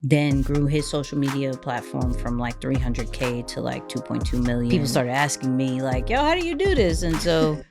then grew his social media platform from like 300K to like 2.2 million. People started asking me like, yo, how do you do this? And so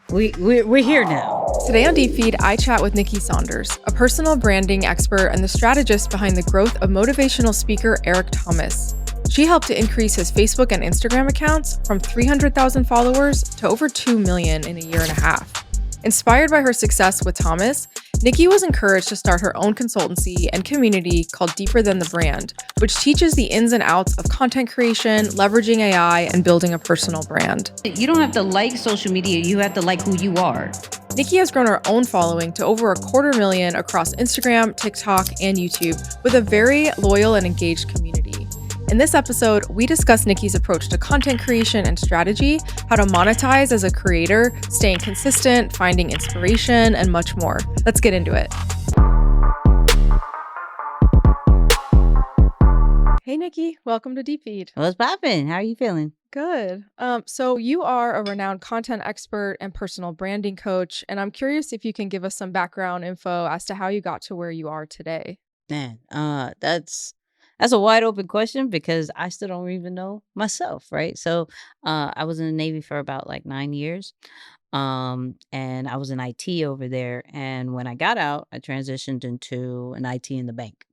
we're here now. Today on Deep Feed, I chat with Nicky Saunders, a personal branding expert and the strategist behind the growth of motivational speaker Eric Thomas. She helped to increase his Facebook and Instagram accounts from 300,000 followers to over 2 million in a year and a half. Inspired by her success with Thomas, Nicky was encouraged to start her own consultancy and community called Deeper Than the Brand, which teaches the ins and outs of content creation, leveraging AI, and building a personal brand. You don't have to like social media, you have to like who you are. Nicky has grown her own following to over 250,000 across Instagram, TikTok, and YouTube, with a very loyal and engaged community. In this episode, we discuss Nicky's approach to content creation and strategy, how to monetize as a creator, staying consistent, finding inspiration, and much more. Let's get into it. Hey, Nicky, welcome to Deep Feed. What's poppin'? How are you feeling? Good. So you are a renowned content expert and personal branding coach, and I'm curious if you can give us some background info as to how you got to where you are today. Man, that's a wide open question because I still don't even know myself, right? So I was in the Navy for about like 9 years. And I was in IT over there. And when I got out, I transitioned into an IT in the bank.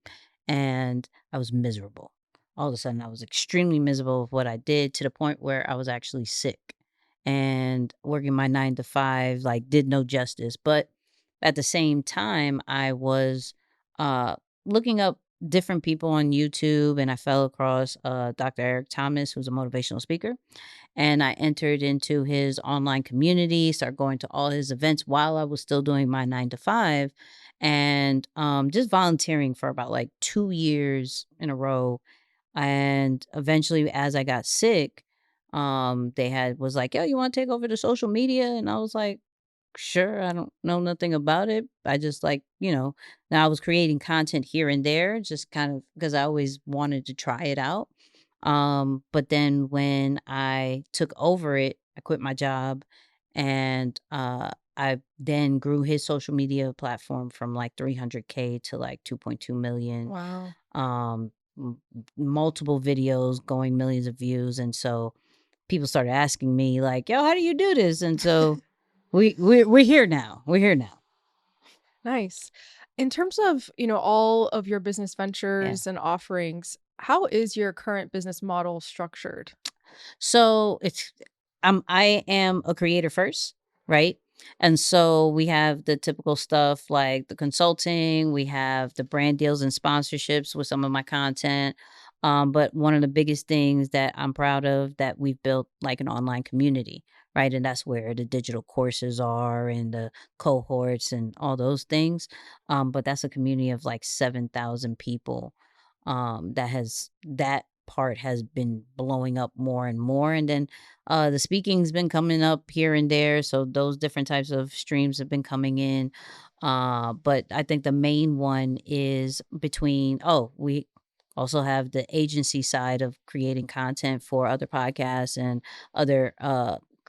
And I was miserable. All of a sudden I was extremely miserable with what I did to the point where I was actually sick. And working my 9 to 5 like did no justice. But at the same time, I was looking up different people on YouTube, and I fell across Dr. Eric Thomas, who's a motivational speaker. And I entered into his online community, started going to all his events while I was still doing my 9 to 5, and just volunteering for about like 2 years in a row. And eventually, as I got sick, was like, "Yo, you want to take over the social media?" And I was like, sure, I don't know nothing about it. I just now I was creating content here and there, just kind of because I always wanted to try it out. But then when I took over it, I quit my job, and I then grew his social media platform from like 300K to like 2.2 million. Wow. Multiple videos going millions of views. And so people started asking me like, yo, how do you do this? And so we're here now. We're here now. Nice. In terms of, all of your business Yeah. ventures and offerings, how is your current business model structured? So I am a creator first, right? And so we have the typical stuff like the consulting, we have the brand deals and sponsorships with some of my content. But one of the biggest things that I'm proud of that we've built like an online community, right? And that's where the digital courses are and the cohorts and all those things. But that's a community of like 7,000 people. That part has been blowing up more and more. And then the speaking's been coming up here and there. So those different types of streams have been coming in. But I think the main one is we also have the agency side of creating content for other podcasts and other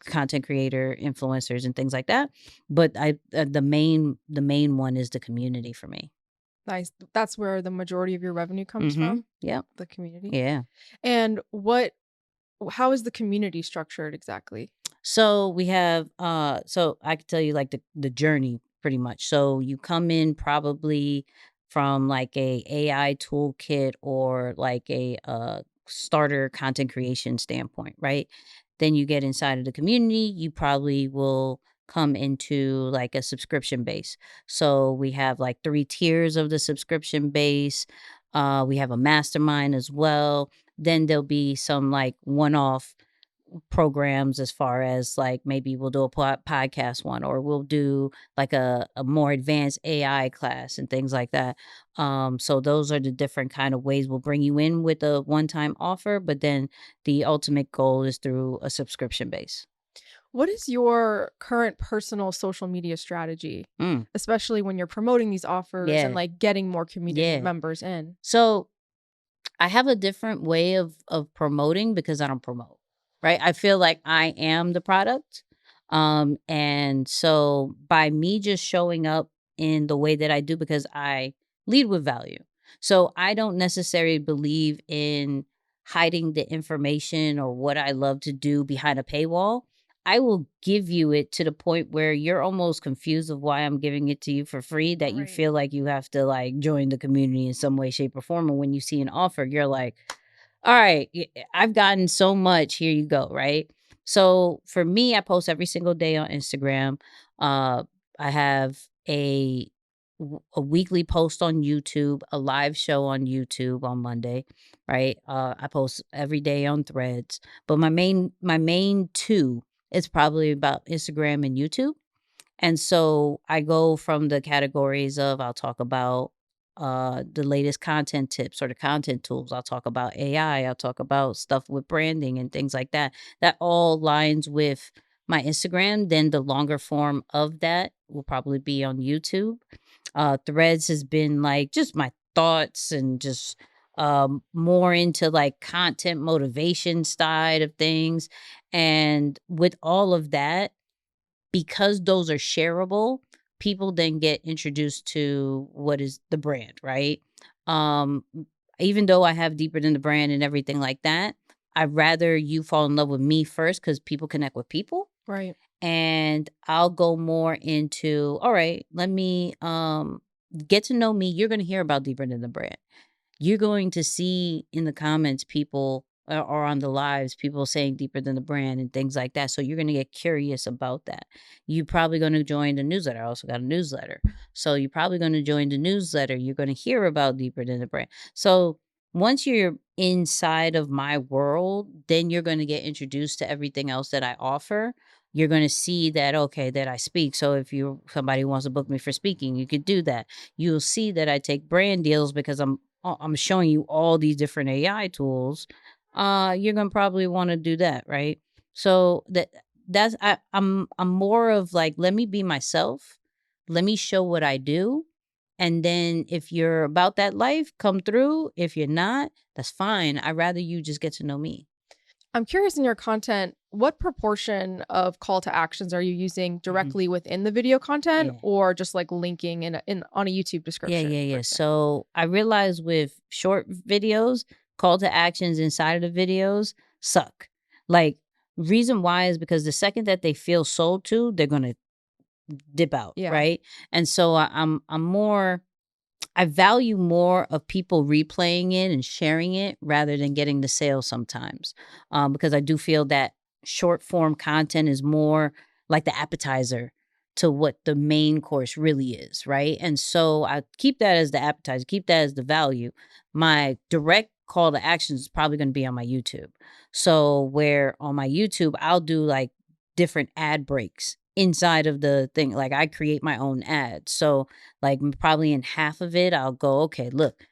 content creator influencers and things like that. But the main one is the community for me. Nice. That's where the majority of your revenue comes from, Yeah. the community. Yeah. And how is the community structured exactly? So we have so I could tell you like the journey pretty much. So you come in probably from like a AI toolkit or like a starter content creation standpoint, right? Then you get inside of the community, you probably will come into like a subscription base. So we have like 3 tiers of the subscription base. We have a mastermind as well. Then there'll be some like one-off programs as far as like maybe we'll do a podcast one, or we'll do like a more advanced AI class and things like that. So those are the different kind of ways we'll bring you in with a one-time offer, but then the ultimate goal is through a subscription base. What is your current personal social media strategy, Mm, especially when you're promoting these offers and yeah. like getting more community Yeah. members in? So I have a different way of promoting because I don't promote, right? I feel like I am the product. And so by me just showing up in the way that I do, because I lead with value. So I don't necessarily believe in hiding the information or what I love to do behind a paywall. I will give you it to the point where you're almost confused of why I'm giving it to you for free, that you Right. feel like you have to like join the community in some way, shape, or form. And when you see an offer, you're like, all right, I've gotten so much. Here you go. Right. So for me, I post every single day on Instagram. Uh, I have a weekly post on YouTube, a live show on YouTube on Monday, right? I post every day on Threads, but my main two is probably about Instagram and YouTube. And so I go from the categories of I'll talk about the latest content tips or the content tools. I'll talk about AI. I'll talk about stuff with branding and things like that. That all lines with my Instagram. Then the longer form of that will probably be on YouTube. Threads has been like just my thoughts and just more into like content motivation side of things. And with all of that, because those are shareable, people then get introduced to what is the brand, right? M Even though I have deeper than the brand and everything like that, I'd rather you fall in love with me first because people connect with people, Right. and I'll go more into, "All right, let me, get to know me." You're gonna hear about deeper than the brand. You're going to see in the comments people or on the lives people saying deeper than the brand and things like that. So you're going to get curious about that. You're probably going to join the newsletter. I also got a newsletter. So you're probably going to join the newsletter. You're going to hear about deeper than the brand. So once you're inside of my world, then you're going to get introduced to everything else that I offer. You're going to see that, okay, that I speak. So if you somebody wants to book me for speaking, you could do that. You'll see that I take brand deals because I'm showing you all these different AI tools. You're gonna probably want to do that, right? So I'm more of like, let me be myself, let me show what I do, and then if you're about that life, come through. If you're not, that's fine. I'd rather you just get to know me. I'm curious in your content, what proportion of call to actions are you using Mhm. directly within the video content Yeah. or just like linking in on a YouTube Yeah, description, yeah, for yeah. example? So I realized with short videos, call to actions inside of the videos suck. Like, reason why is because the second that they feel sold to, they're gonna dip out, Yeah. right? And so I'm more, I value more of people replaying it and sharing it rather than getting the sale sometimes, because I do feel that short form content is more like the appetizer to what the main course really is, right? And so I keep that as the appetizer, keep that as the value. My direct call to action is probably going to be on my YouTube. So where on my YouTube I'll do like different ad breaks inside of the thing. Like I create my own ads. So like, probably in half of it, I'll go, "Okay, look,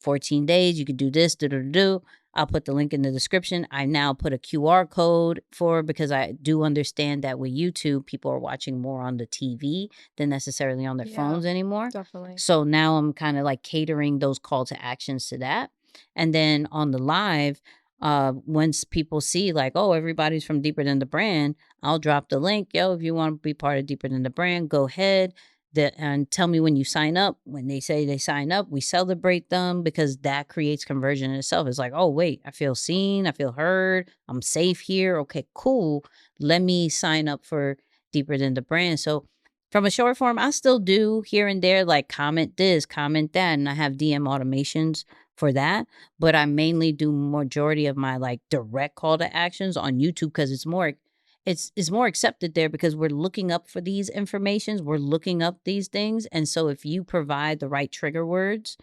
14 days, you could do this, do, do, do." I'll put the link in the description. I now put a QR code for, because I do understand that with YouTube, people are watching more on the TV than necessarily on their Yeah, phones anymore. definitely. So now I'm kind of like catering those call to actions to that. And then on the live, once people see like, oh, everybody's from Deeper Than the Brand, I'll drop the link. Yo, if you want to be part of Deeper Than the Brand, go ahead, that, and tell me when you sign up. When they say they sign up, we celebrate them because that creates conversion in itself. It's like, oh wait, I feel seen, I feel heard, I'm safe here. Okay, cool. Let me sign up for Deeper Than the Brand. So from a short form, I still do here and there like comment this, comment that, and I have DM automations for that. But I mainly do majority of my like direct call to actions on YouTube because it's more accepted there because we're looking up for these informations, we're looking up these things, and so if you provide the right trigger words,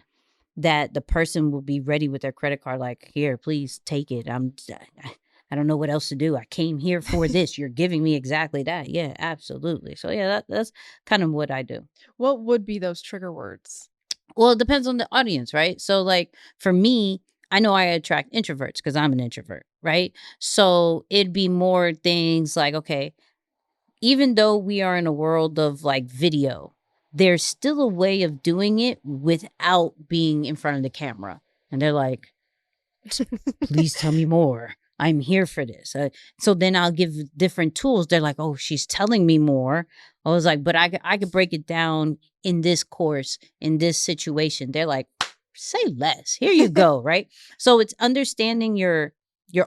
that the person will be ready with their credit card like, "Here, please take it. I don't know what else to do. I came here for this. You're giving me exactly that." Yeah, absolutely. So yeah, that's kind of what I do. What would be those trigger words? Well, it depends on the audience, right? So like for me, I know I attract introverts because I'm an introvert, right? So it'd be more things like, okay, even though we are in a world of like video, there's still a way of doing it without being in front of the camera. And they're like, please tell me more. I'm here for this. So then I'll give different tools. They're like, oh, she's telling me more. I was like, but I could break it down in this course, in this situation. They're like, say less. Here you go, right? So it's understanding your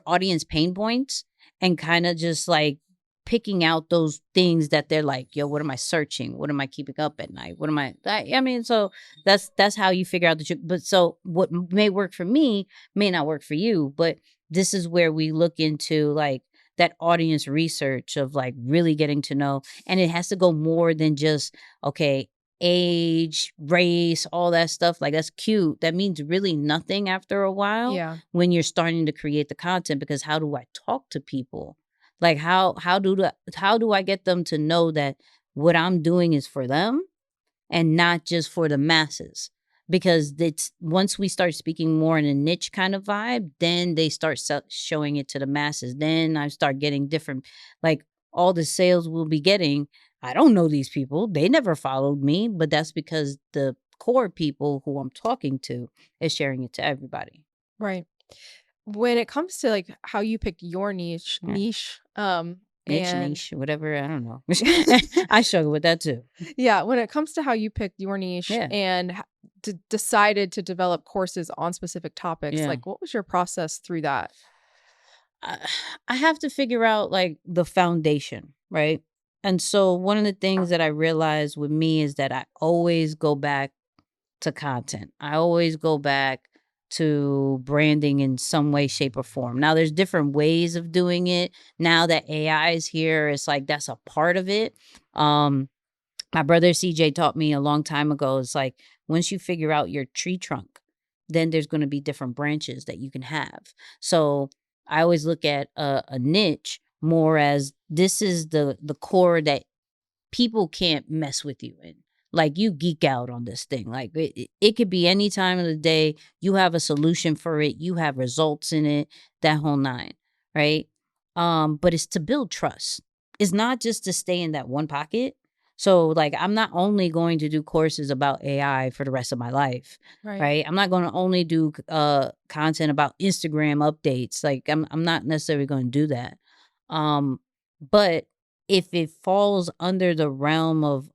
audience pain points and kind of just like picking out those things that they're like, yo, what am I searching? What am I keeping up at night? What am I mean, so that's how you figure out the trick. But so what may work for me may not work for you, but this is where we look into like that audience research of like really getting to know, and it has to go more than just okay, age, race, all that stuff. Like that's cute. That means really nothing after a while Yeah. when you're starting to create the content, because how do I talk to people? Like how do I get them to know that what I'm doing is for them and not just for the masses? Because it's once we start speaking more in a niche kind of vibe, then they start showing it to the masses. Then I start getting different, like all the sales we'll be getting. I don't know these people. They never followed me, but that's because the core people who I'm talking to is sharing it to everybody. Right. When it comes to, like, how you picked your Yeah. niche, Niche, and niche, whatever. I don't know. I struggle with that too. yeah, when it comes to how you picked your niche Yeah. and decided to develop courses on specific topics, Yeah. like, what was your process through that? I I have to figure out like the foundation, right? And so one of the things that I realized with me is that I always go back to content. I always go back to branding in some way, shape, or form. Now, there's different ways of doing it. Now that AI is here, it's like that's a part of it. Um, my brother CJ taught me a long time ago. It's like once you figure out your tree trunk, then there's going to be different branches that you can have. So I always look at a niche more as this is the core that people can't mess with you in. Like you geek out on this thing. Like it could be any time of the day. You have a solution for it. You have results in it. That whole nine, right? But it's to build trust. It's not just to stay in that one pocket. So like I'm not only going to do courses about AI for the rest of my life, Right. right? I'm not going to only do content about Instagram updates. Like I'm not necessarily going to do that. But if it falls under the realm of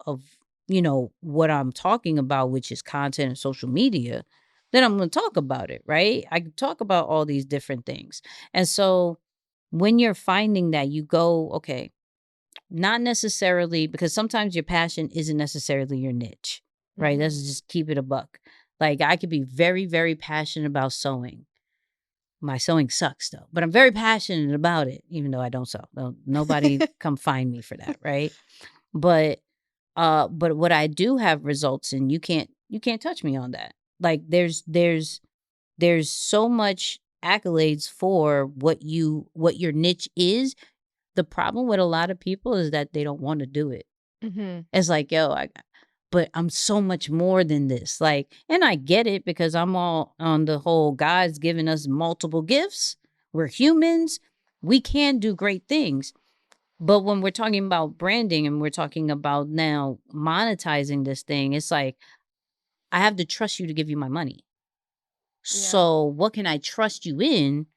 what I'm talking about, which is content and social media, then I'm going to talk about it, right? I can talk about all these different things. And so when you're finding that, you go, okay, not necessarily, because sometimes your passion isn't necessarily your niche, right? Mhm. Let's just keep it a buck. Like I could be very, very passionate about sewing. My sewing sucks though, but I'm very passionate about it, even though I don't sew. Nobody come find me for that, right? But but what I do have results in, you can't touch me on that. Like there's so much accolades for what your niche is. The problem with a lot of people is that they don't want to do it. Mhm. It's like, yo, but I'm so much more than this. Like, and I get it because I'm all on the whole God's given us multiple gifts. We're humans. We can do great things. But when we're talking about branding and we're talking about now monetizing this thing, it's like, I have to trust you to give you my money. Yeah. So, what can I trust you in?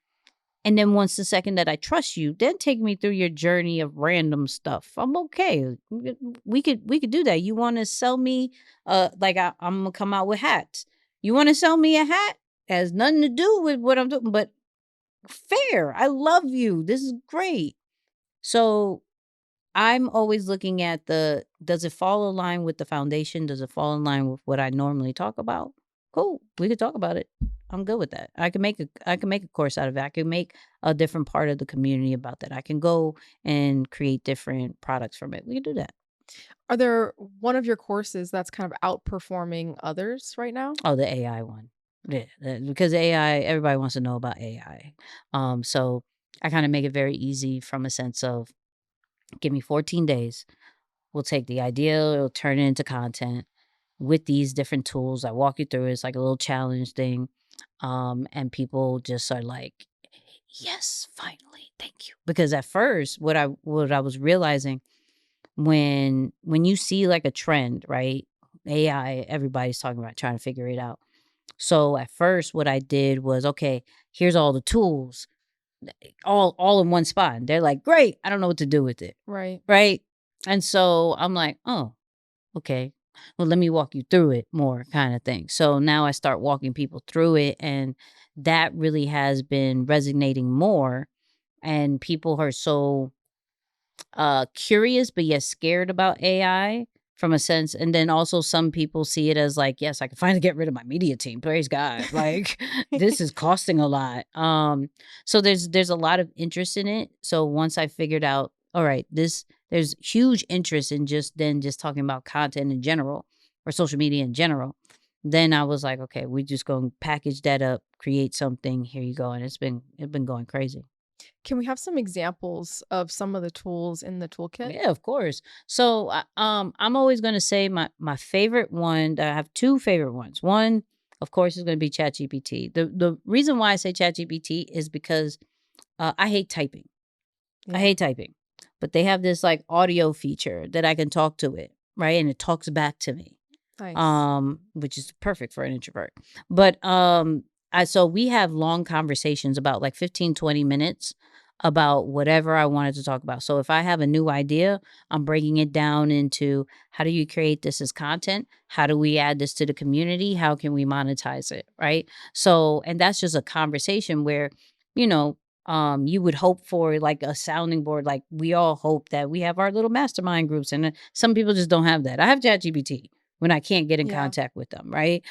And then once the second that I trust you, then take me through your journey of random stuff. I'm okay. We could do that. You want to sell me like I'm gonna come out with hats. You want to sell me a hat? Has nothing to do with what I'm doing, but fair. I love you. This is great. So I'm always looking at the does it fall in line with the foundation? Does it fall in line with what I normally talk about? Cool. We could talk about it. I'm good with that. I can make a course out of it. I can make a different part of the community about that. I can go and create different products from it. We can do that. Are there one of your courses that's kind of outperforming others right now? Oh, the AI one. Yeah, because AI, everybody wants to know about AI. So I kind of make it very easy from a sense of give me 14 days. We'll take the idea, it'll turn it into content with these different tools. I walk you through it. It's like a little challenge thing. And people just are like, yes, finally, thank you. Because at first, what I was realizing when you see like a trend, right? AI, everybody's talking about trying to figure it out. So at first, what I did was, okay, here's all the tools, all in one spot. And they're like, great, I don't know what to do with it. Right. Right. And so I'm like, oh, okay. well, let me walk you through it more kind of thing. So now I start walking people through it, and that really has been resonating more. And people are so curious but yet scared about AI from a sense. And then also some people see it as like, yes, I can finally get rid of my media team. Praise God. Like this is costing a lot. So there's a lot of interest in it. So once I figured out, all right, this there's huge interest in just talking about content in general or social media in general. Then I was like, okay, we just going to package that up, create something. Here you go. And it's been going crazy. Can we have some examples of some of the tools in the toolkit? Yeah, of course. So, I'm always gonna say my favorite one. I have two favorite ones. One, of course, is gonna be ChatGPT. The reason why I say ChatGPT is because I hate typing. I Yeah. hate typing, but they have this like audio feature that I can talk to it, right, and it talks back to me, Nice. which is perfect for an introvert. But so we have long conversations about like 15, 20 minutes about whatever I wanted to talk about. So if I have a new idea, I'm breaking it down into how do you create this as content? How do we add this to the community? How can we monetize it? Right. So, and that's just a conversation where, you know, you would hope for like a sounding board. Like we all hope that we have our little mastermind groups, and some people just don't have that. I have ChatGPT when I can't get in Yeah. contact with them, right?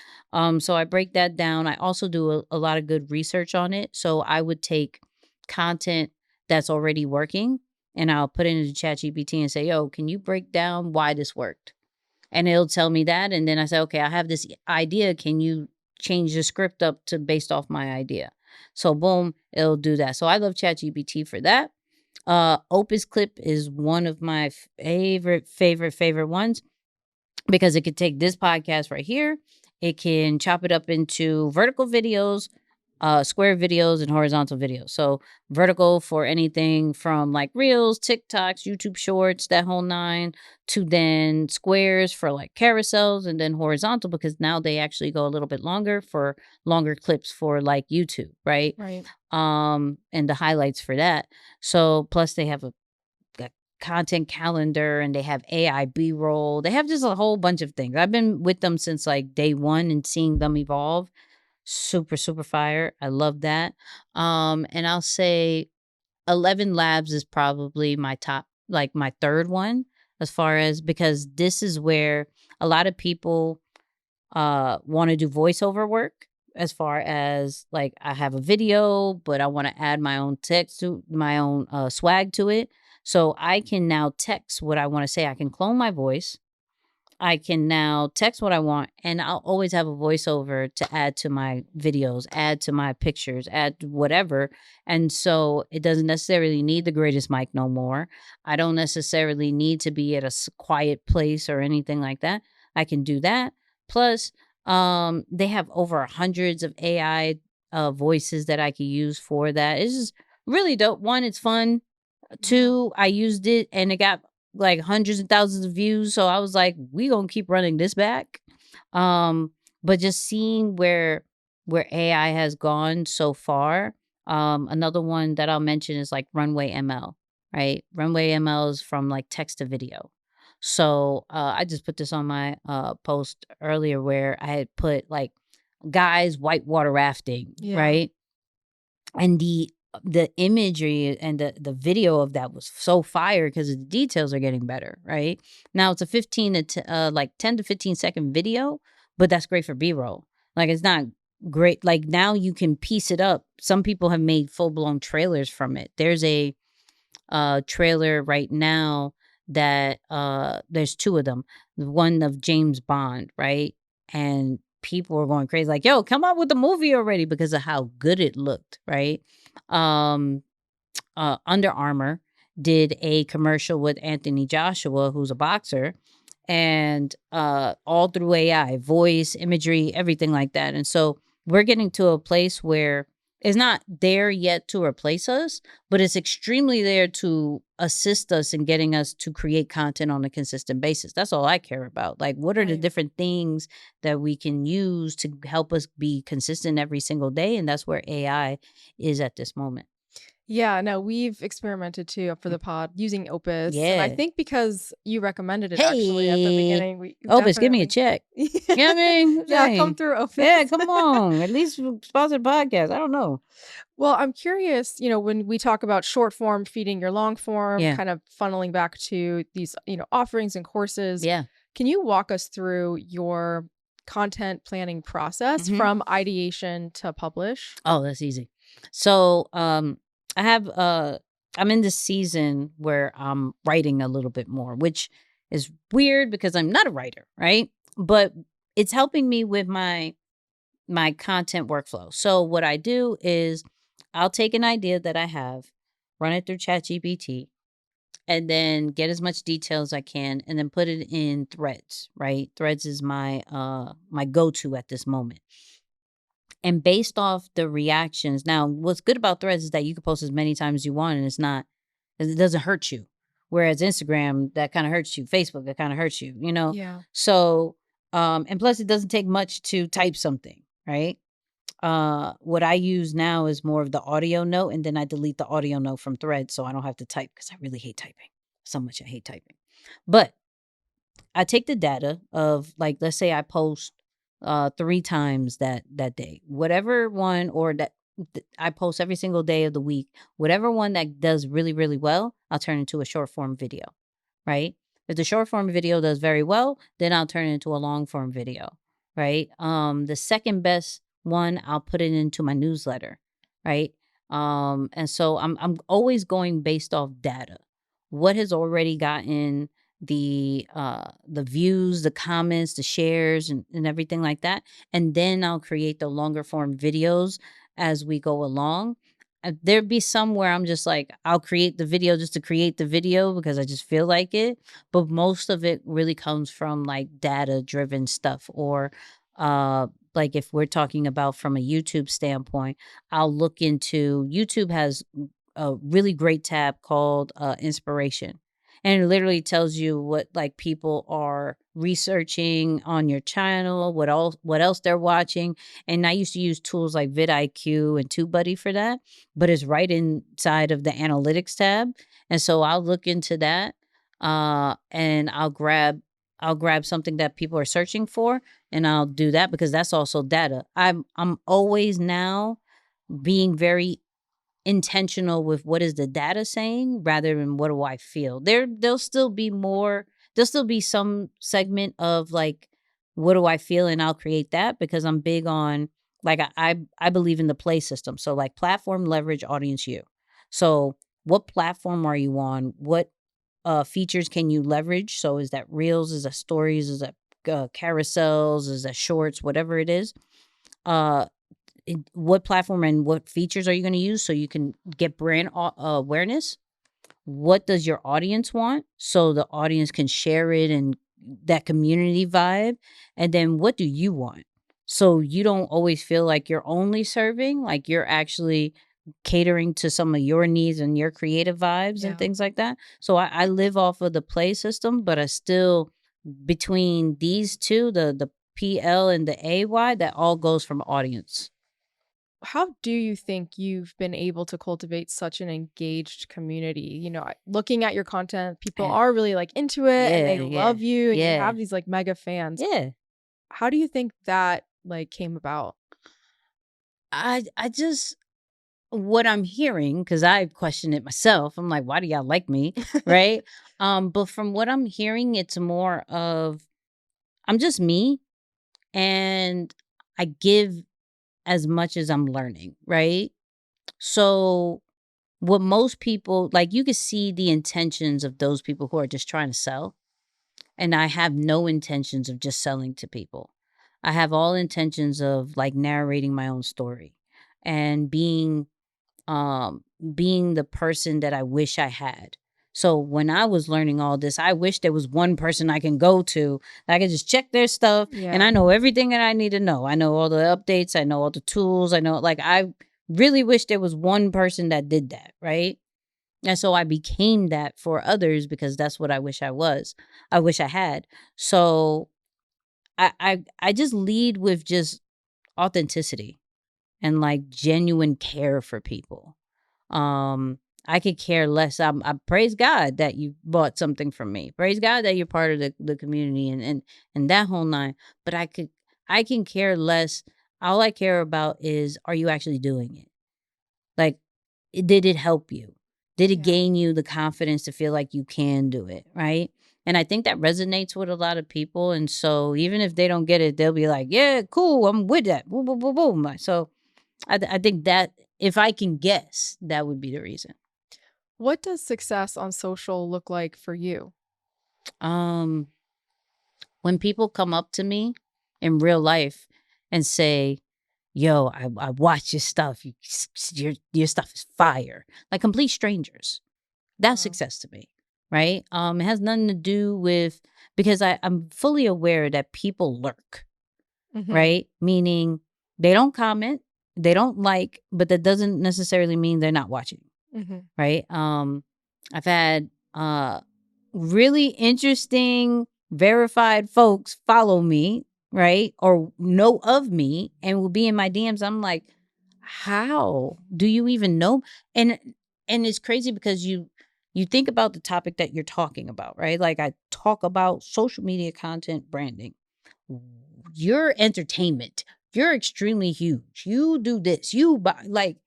So I break that down. I also do a lot of good research on it. So I would take content that's already working and I'll put it into ChatGPT and say, yo, can you break down why this worked? And it'll tell me that. And then I say, okay, I have this idea. Can you change the script up to based off my idea? So boom, it'll do that. So I love ChatGPT for that. Opus Clip is one of my favorite ones because it could take this podcast right here. It can chop it up into vertical videos, square videos, and horizontal videos. So vertical for anything from like reels, TikToks, YouTube shorts, that whole nine, to then squares for like carousels, and then horizontal because now they actually go a little bit longer for longer clips for like YouTube, right? Right. And the highlights for that. So plus they have a content calendar and they have AI B-roll. They have just a whole bunch of things. I've been with them since like day one and seeing them evolve. Super, super fire. I love that. And I'll say 11 Labs is probably my top, like my third one, as far as because this is where a lot of people want to do voiceover work. As far as like I have a video, but I want to add my own text to my own swag to it. So I can now text what I want to say. I can clone my voice. I can now text what I want, and I'll always have a voiceover to add to my videos, add to my pictures, add to whatever. And so it doesn't necessarily need the greatest mic no more. I don't necessarily need to be at a quiet place or anything like that. I can do that. Plus, they have over hundreds of AI voices that I could use for that. It's just really dope. One, it's fun. Yeah. Two, I used it and it got like hundreds of thousands of views. So I was like, we gonna keep running this back. But just seeing where AI has gone so far. Another one that I'll mention is like Runway ML, right? Runway ML is from like text to video. So I just put this on my post earlier where I had put like guys whitewater rafting, Yeah. right? And the imagery and the video of that was so fire because the details are getting better, right? Now it's a 15 to like 10 to 15-second video, but that's great for B-roll. Like it's not great. Like now you can piece it up. Some people have made full-blown trailers from it. There's a trailer right now that there's two of them. The one of James Bond, right? And people are going crazy, like, yo, come up with the movie already because of how good it looked, right? Um Under Armour did a commercial with Anthony Joshua, who's a boxer, and all through AI, voice, imagery, everything like that. And so we're getting to a place where it's not there yet to replace us, but it's extremely there to assist us in getting us to create content on a consistent basis. That's all I care about. Like, what are the Right. different things that we can use to help us be consistent every single day? And that's where AI is at this moment. Yeah, no, we've experimented too for the pod using Opus, and I Yeah. think because you recommended it actually at the Hey, beginning, we Opus, give me a definitely check. You know what I mean? I'm Yeah, come saying. through Yeah, Opus. come on. At least sponsor the podcast. I don't know. Well, I'm curious, when we talk about short form feeding your long form, Yeah. kind of funneling back to these, offerings and courses, Yeah. can you walk us through your content planning process Mhm. from ideation to publish? Oh, that's easy. So, I have I'm in this season where I'm writing a little bit more, which is weird because I'm not a writer, right? But it's helping me with my content workflow. So what I do is I'll take an idea that I have, run it through ChatGPT, and then get as much detail as I can and then put it in Threads, right? Threads is my go-to at this moment. And based off the reactions, now what's good about Threads is that you can post as many times as you want and it doesn't hurt you. Whereas Instagram, that kind of hurts you. Facebook, that kind of hurts you, you know? Yeah. So, and plus it doesn't take much to type something, right? What I use now is more of the audio note, and then I delete the audio note from Threads so I don't have to type because I really hate typing. So much I hate typing. But I take the data of, like, let's say I post 3 times that day. Whatever one or that I post every single day of the week, whatever one that does really, really well, I'll turn into a short form video, right? If the short form video does very well, then I'll turn it into a long form video, right? The second best one, I'll put it into my newsletter, right? And so I'm always going based off data. What has already gotten the views, the comments, the shares, and everything like that. And then I'll create the longer form videos as we go along. There'd be some where I'm just like, I'll create the video just to create the video because I just feel like it. But most of it really comes from like data driven stuff or like if we're talking about from a YouTube standpoint, I'll look into YouTube has a really great tab called inspiration, and it literally tells you what like people are researching on your channel, what else they're watching. And I used to use tools like vidIQ and TubeBuddy for that, but it's right inside of the analytics tab. And so I'll look into that, and I'll grab something that people are searching for, and I'll do that because that's also data. I'm always now being very intentional with what is the data saying rather than what do I feel. There'll still be some segment of like what do I feel, and I'll create that because I'm big on like I believe in the play system. So like platform leverage audience you. So what platform are you on? What features can you leverage? So is that reels, is that stories, is that carousels, is that shorts, whatever it is. Uh what platform and what features are you going to use so you can get brand awareness? What does your audience want so the audience can share it and that community vibe? And then what do you want so you don't always feel like you're only serving, like you're actually catering to some of your needs and your creative vibes and Yeah. things like that. So I live off of the play system, but I still, between these two, the PL and the AY, that all goes from audience. How do you think you've been able to cultivate such an engaged community? Looking at your content, people Yeah. are really like into it and Yeah, they yeah, love you and you yeah, have these like mega fans. yeah. How do you think that like came about? I just, what I'm hearing, because I question it myself. I'm like, why do y'all like me? Right? But from what I'm hearing, it's more of I'm just me and I give as much as I'm learning, right? So what most people like, you could see the intentions of those people who are just trying to sell. And I have no intentions of just selling to people. I have all intentions of like narrating my own story and um being the person that I wish I had. So when I was learning all this, I wish there was one person I can go to that I could just check their stuff and Yeah. I know everything that I need to know. I know all the updates, I know all the tools, I know, like, I really wish there was one person that did that, right? And so I became that for others because that's what I wish I was. I wish I had. So I just lead with just authenticity and like genuine care for people. I could care less. I praise God that you bought something from me. Praise God that you're part of the community and that whole nine. But I can care less. All I care about is, are you actually doing it? Like, did it help you? Did it Yeah. gain you the confidence to feel like you can do it, right? And I think that resonates with a lot of people. And so even if they don't get it, they'll be like, "Yeah, cool, I'm with that." Boom, boom, boom, boom. So I think that if I can guess, that would be the reason. What does success on social look like for you? Um, when people come up to me in real life and say, "Yo, I watch your stuff. Your stuff is fire," like complete strangers. That's Wow. success to me, right? It has nothing to do with, because I'm fully aware that people lurk, Mhm. right? Meaning they don't comment, they don't like, but that doesn't necessarily mean they're not watching, Mhm. right? I've had really interesting verified folks follow me, right? Or know of me and will be in my DMs. I'm like, how do you even know? And it's crazy because you think about the topic that you're talking about, right? Like I talk about social media content branding. Your entertainment. You're extremely huge. You do this. You buy, like,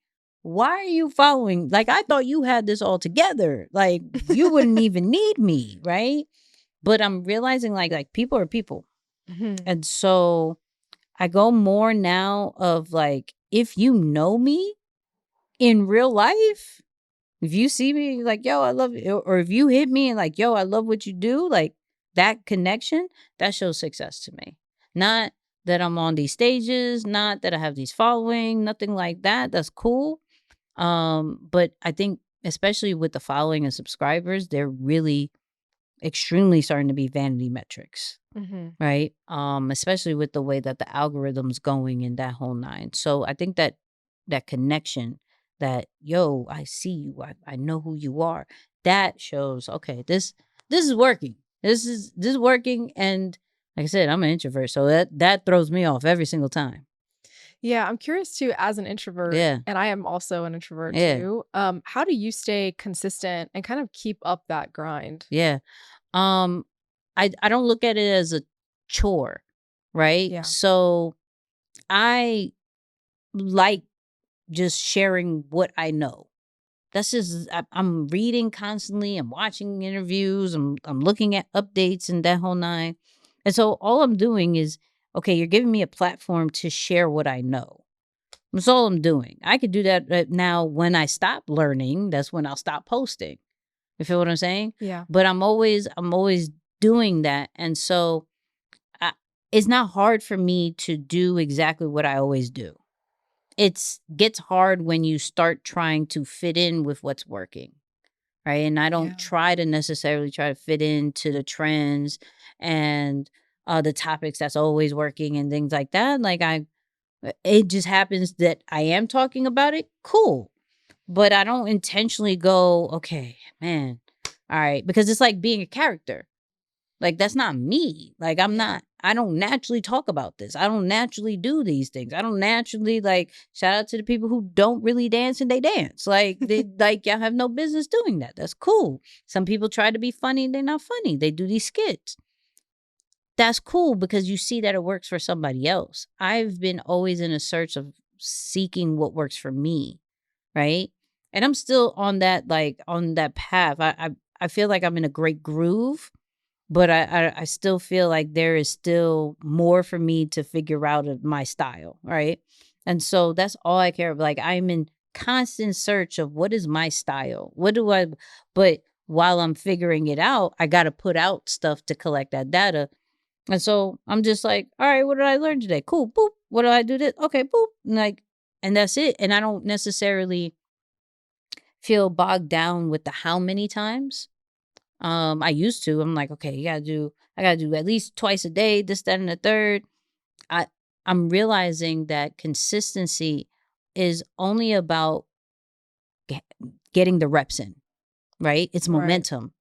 why are you following? Like, I thought you had this all together. Like, you wouldn't even need me, right? But I'm realizing like people are people. Mhm. And so I go more now of like, if you know me in real life, if you see me like, yo, I love you, or if you hit me and like, yo, I love what you do, like that connection, that shows success to me. Not that I'm on these stages, not that I have these following, nothing like that. That's cool. But I think especially with the following and subscribers, they're really extremely starting to be vanity metrics, Mhm. right? Especially with the way that the algorithm's going and that whole nine. So I think that that connection, that yo, I see you, I know who you are, that shows, okay, this is working. This is working. And like I said, I'm an introvert, so that throws me off every single time. Yeah, I'm curious too, as an introvert, Yeah. and I am also an introvert Yeah. too, how do you stay consistent and kind of keep up that grind? Yeah. Um I don't look at it as a chore, right? Yeah. So I like just sharing what I know. That's just, I'm reading constantly. I'm watching interviews. I'm looking at updates and that whole nine. And so all I'm doing is, okay, you're giving me a platform to share what I know. That's all I'm doing. I could do that now. When I stop learning, that's when I'll stop posting. You feel what I'm saying? Yeah. But I'm always doing that, and so I, it's not hard for me to do exactly what I always do. It's gets hard when you start trying to fit in with what's working, right? And I don't Yeah. try to necessarily try to fit into the trends and the topics that's always working and things like that. Like it just happens that I am talking about it. Cool, but I don't intentionally go, okay, man, all right, because it's like being a character. Like, that's not me. Like, Yeah. I don't naturally talk about this. I don't naturally do these things. I don't naturally, like, shout out to the people who don't really dance and they dance. Like, like, y'all have no business doing that. That's cool. Some people try to be funny and they're not funny. They do these skits. That's cool because you see that it works for somebody else. I've been always in a search of seeking what works for me, right? And I'm still on that, like, on that path. I feel like I'm in a great groove, but I still feel like there is still more for me to figure out of my style, right? And so that's all I care about. Like, I'm in constant search of what is my style? What do I, but while I'm figuring it out, I got to put out stuff to collect that data. And so I'm just like, all right, what did I learn today? Cool. Boop. What do I do this? Okay, boop. And like, and that's it. And I don't necessarily feel bogged down with the how many times. I used to. I'm like, okay, I gotta do at least twice a day, this, that, and the third. I I'm realizing that consistency is only about ge- getting the reps in, right? It's Right. momentum.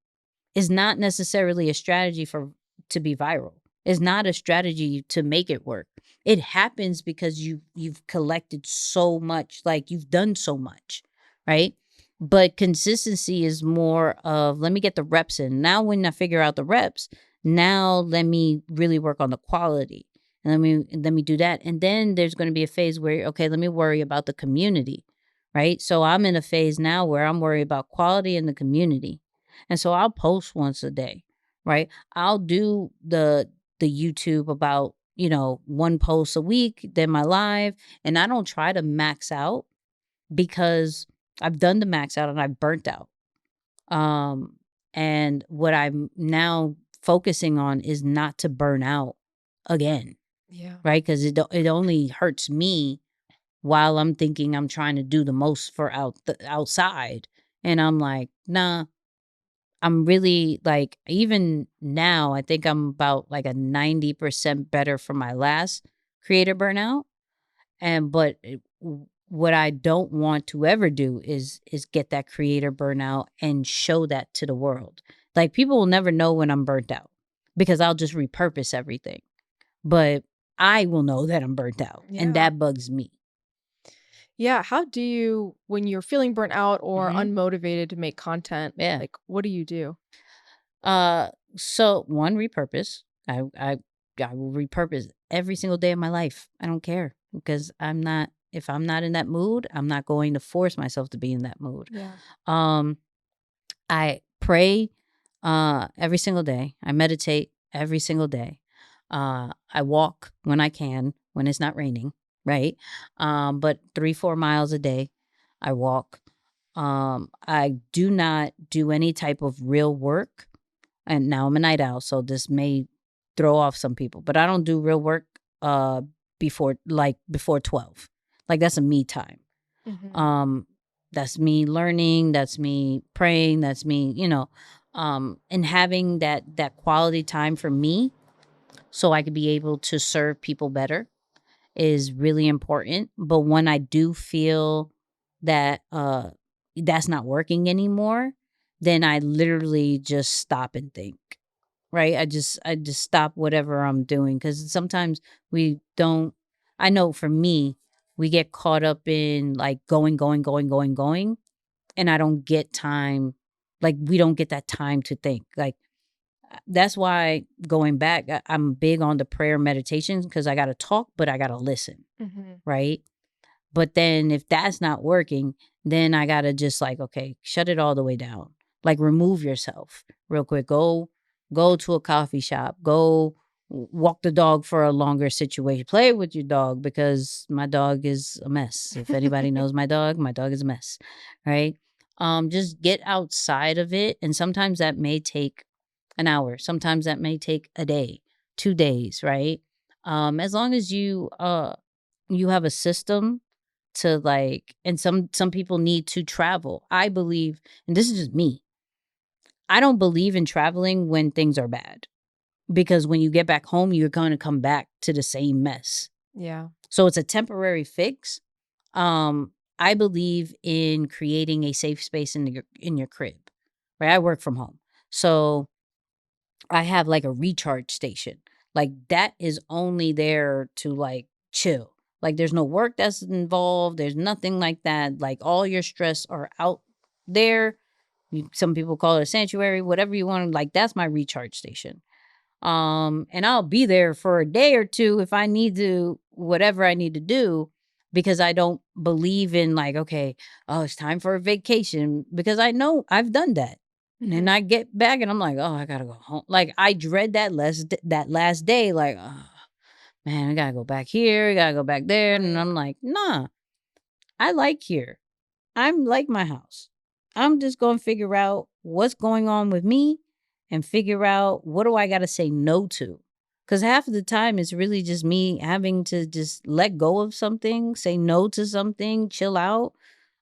It's not necessarily a strategy for to be viral. It's not a strategy to make it work. It happens because you've collected so much, like you've done so much, right? But consistency is more of, let me get the reps in. Now when I figure out the reps, now let me really work on the quality. And let me do that. And then there's going to be a phase where, okay, let me worry about the community. Right? So I'm in a phase now where I'm worried about quality in the community. And so I'll post once a day, right? I'll do the YouTube about, one post a week, then my live, and I don't try to max out because I've done the max out and I've burnt out. Um, and what I'm now focusing on is not to burn out again, Yeah. right? Because it only hurts me while I'm thinking I'm trying to do the most for outside, and I'm like, nah. I'm really like, even now, I think I'm about like a 90% better from my last creator burnout. And what I don't want to ever do is get that creator burnout and show that to the world. Like, people will never know when I'm burnt out because I'll just repurpose everything. But I will know that I'm burnt out, and Yeah. that bugs me. Yeah. How do you, when you're feeling burnt out or Mhm. unmotivated to make content, Yeah. like what do you do? So one, repurpose. I will repurpose every single day of my life. I don't care because if I'm not in that mood, I'm not going to force myself to be in that mood. Yeah. Um I pray every single day. I meditate every single day. I walk when I can, when it's not raining, right? But 3-4 miles a day I walk. I do not do any type of real work, and now I'm a night owl, so this may throw off some people, but I don't do real work before 12. Like, that's a me time. Hmm. Um that's me learning, that's me praying, that's me, and having that quality time for me so I could be able to serve people better is really important. But when I do feel that that's not working anymore, then I literally just stop and think. Right? I just stop whatever I'm doing, cuz sometimes we don't I know for me, we get caught up in like going, going, going, going, going, and I don't get time, like we don't get that time to think. Like, that's why, going back, I'm big on the prayer meditations cuz I got to talk but I got to listen, Hmm. right? But then if that's not working, then I gotta just like, okay, shut it all the way down. Like, remove yourself real quick. Go to a coffee shop. Go walk the dog for a longer situation. Play with your dog because my dog is a mess. If anybody knows my dog is a mess. Right? Just get outside of it. And sometimes that may take an hour. Sometimes that may take a day, 2 days, right? As long as you have a system to, like, and some people need to travel. I believe, and this is just me, I don't believe in traveling when things are bad, because when you get back home, you're going to come back to the same mess. Yeah. So it's a temporary fix. I believe in creating a safe space in your crib. Right? I work from home. So I have like a recharge station. Like, that is only there to like chill. Like, there's no work that's involved. There's nothing like that. Like, all your stress are out there. Some people call it a sanctuary, whatever you want. Like, that's my recharge station. And I'll be there for a day or two if I need to, whatever I need to do, because I don't believe in like, okay, oh, it's time for a vacation, because I know I've done that. And Hmm. I get back and I'm like, oh, I gotta go home. Like, I dread that last day. Like, oh, man, I gotta go back here. I gotta go back there. And Right. I'm like, nah, I like here. I'm like my house. I'm just going to figure out what's going on with me and figure out what do I got to say no to. Cuz half of the time it's really just me having to just let go of something, say no to something, chill out.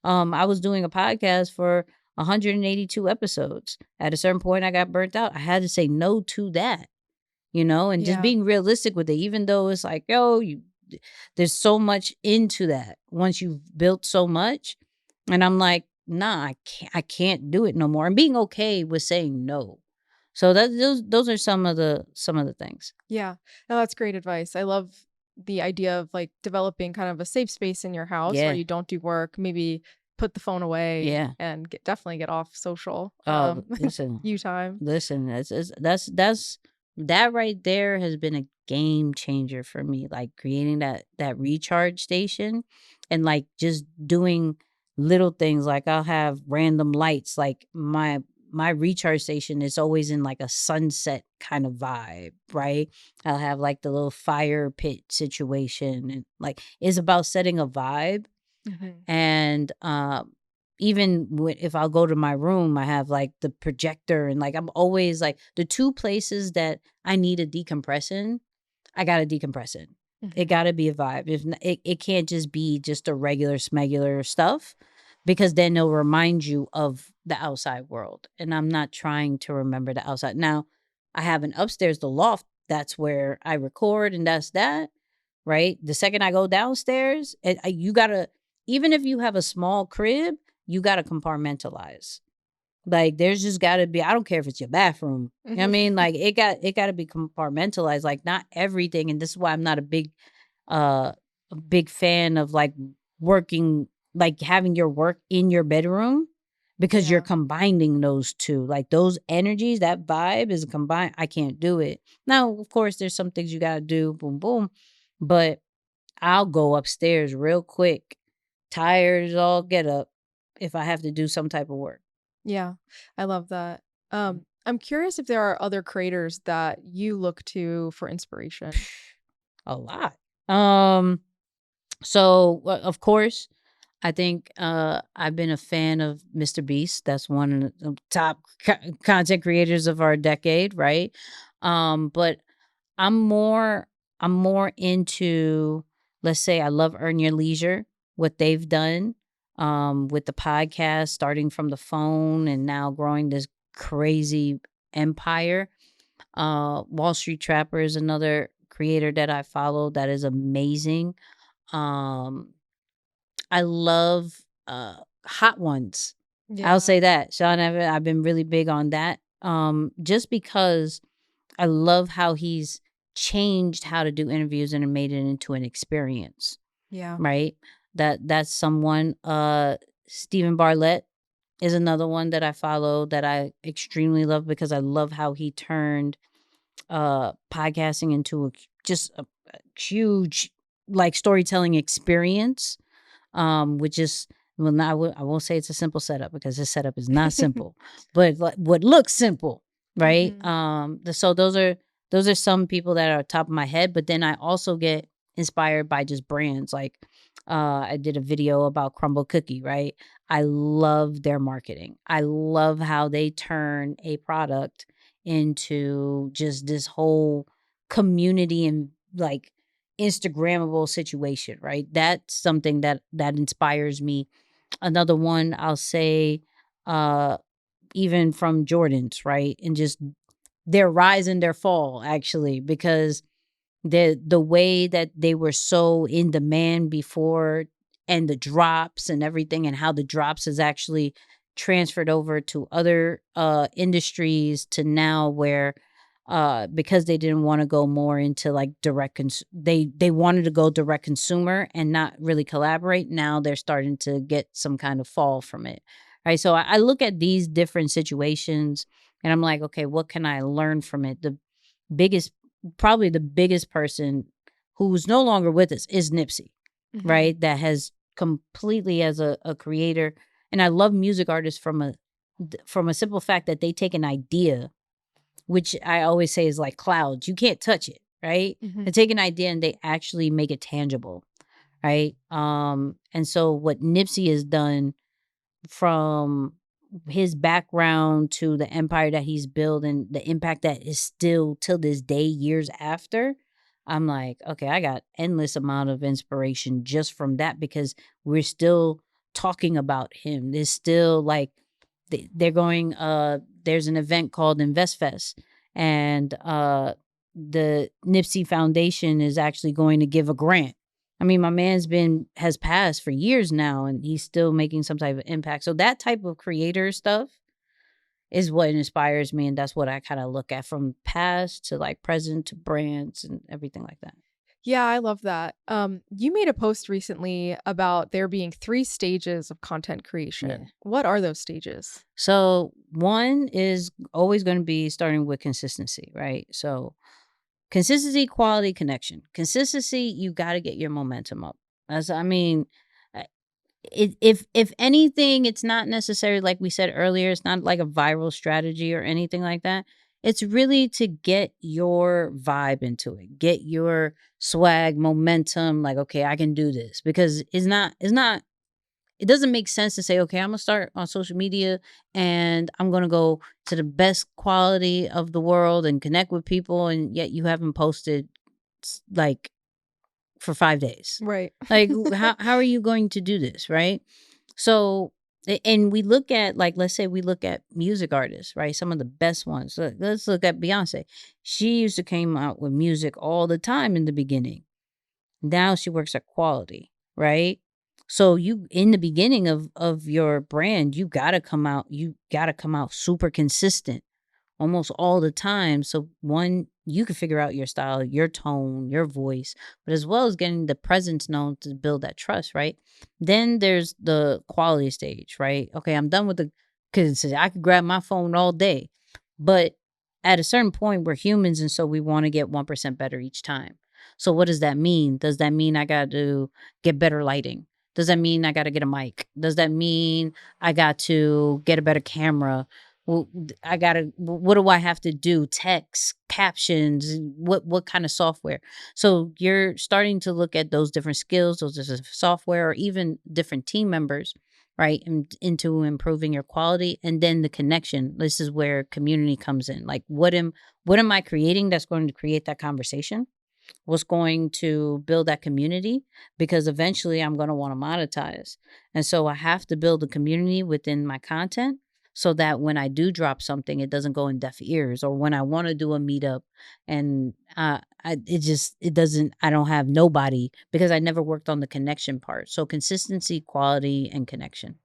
I was doing a podcast for 182 episodes. At a certain point I got burnt out. I had to say no to that, and just Yeah. being realistic with it, even though it's like, yo, there's so much into that once you've built so much. And I'm like, nah, I can't do it no more. And being okay with saying no. So those are some of the things. Yeah. No, that's great advice. I love the idea of like developing kind of a safe space in your house where Yeah. you don't do work, maybe put the phone away Yeah. and definitely get off social Oh, listen. you time. Listen, that's that right there has been a game changer for me, like creating that recharge station and like just doing little things like I'll have random lights like my recharge station is always in like a sunset kind of vibe, right? I'll have like the little fire pit situation and like it's about setting a vibe Mhm. and even if I'll go to my room, I have like the projector and like I'm always like the two places that I need to decompress in, I gotta decompress in. It Mhm. gotta be a vibe. It can't just be just a regular smegular stuff because then it'll remind you of the outside world. And I'm not trying to remember the outside. Now, I have an upstairs, the loft, that's where I record and that's that. Right? The second I go downstairs, you gotta even if you have a small crib, you gotta compartmentalize. Like, there's just gotta be I don't care if it's your bathroom. You know what I mean? Like, it gotta be compartmentalized, like, not everything and this is why I'm not a big fan of, like, working like, having your work in your bedroom because you're Yeah. combining those 2. Like, those energies, that vibe is combined I can't do it. Now, of course, there's some things you gotta do, boom, boom, but I'll go upstairs real quick, tired as all get up, if I have to do some type of work. Yeah, I love that. I'm curious if there are other creators that you look to for inspiration. A lot. Um, so, of course, I think, I've been a fan of Mr. Beast. That's one of the top content creators of our decade, right? But I'm more I'm more into let's say I love Earn Your Leisure, what they've done with the podcast starting from the phone and now growing this crazy empire. Wall Street Trapper is another creator that I follow that is amazing. Um I love Hot Ones. I'll Yeah, say that. Sean Evan, I've been really big on that. Just because I love how he's changed how to do interviews and made it into an experience, yeah, right? That's someone Stephen Bartlett is another one that I follow that I extremely love because I love how he turned podcasting into just a huge like storytelling experience which is well, now I won't say it's a simple setup because this setup is not simple, but like what looks simple, right? Mhm. So those are some people that are top of my head, but then I also get inspired by just brands. Like I did a video about Crumble Cookie, right? I love their marketing. I love how they turn a product into just this whole community and like Instagrammable situation, right? That's something that inspires me. Another one I'll say, uh, even from Jordans, right? And just their rise and their fall, actually, because the way that they were so in demand before and the drops and everything and how the drops is actually transferred over to other industries to now where because they didn't want to go more into like they wanted to go direct consumer and not really collaborate. Now they're starting to get some kind of fall from it, right? So I look at these different situations and I'm like, okay, what can I learn from it? Biggest Probably the biggest person who's no longer with us is Nipsey, Mhm. right? That has completely as a creator, and I love music artists from a simple fact that they take an idea, which I always say is like clouds. You can't touch it, right? They Mhm. take an idea and they actually make it tangible, right? And so what Nipsey has done from his background to the empire that he's built and the impact that is still till this day years after, I'm like, okay, I got endless amount of inspiration just from that because we're still talking about him. There's still like they're going there's an event called InvestFest and the Nipsey Foundation is actually going to give a grant. I mean, my man's been has passed for years now and he's still making some type of impact. So that type of creator stuff is what inspires me and that's what I kind of look at from past to like present to brands and everything like that. Yeah, I love that. You made a post recently about there being 3 stages of content Yeah. creation. What are those stages? So one is always going to be starting with consistency, right? So consistency, quality, connection. Consistency, you got to get your momentum up. As I mean, uh, if anything, it's not necessarily like we said earlier. It's not like a viral strategy or anything like that. It's really to get your vibe into it, get your swag, momentum. Like, okay, I can do this because it's not it doesn't make sense to say, okay, I'm gonna start on social media and I'm gonna go to the best quality of the world and connect with people, and yet you haven't posted like for 5 days. Right. Like, how are you going to do this, right? So, and we look at like, let's say we look at music artists, right? Some of the best ones. Let's look at Beyonce. She used to came out with music all the time in the beginning. Now she works at quality, right? So you in the beginning of your brand, you gotta come out super consistent almost all the time. So one, you can figure out your style, your tone, your voice, but as well as getting the presence known to build that trust, right? Then there's the quality stage, right? Okay, I'm done with the because I could grab my phone all day, but at a certain point, we're humans, and so we want to get 1% better each time. So what does that mean? Does that mean I got to get better lighting? Does that mean I got to get a mic? Does that mean I got to get a better camera? Well, I gotta. What do I have to do? Text, captions, and what kind of software? So you're starting to look at those different skills, those different software, or even different team members, right? And into improving your quality, and then the connection. This is where community comes in. Like, what am I creating that's going to create that conversation? Was going to build that community because eventually I'm going to want to monetize. And so I have to build a community within my content so that when I do drop something, it doesn't go in deaf ears, or when I want to do a meetup and it doesn't, I don't have nobody because I never worked on the connection part. So consistency, quality, and connection.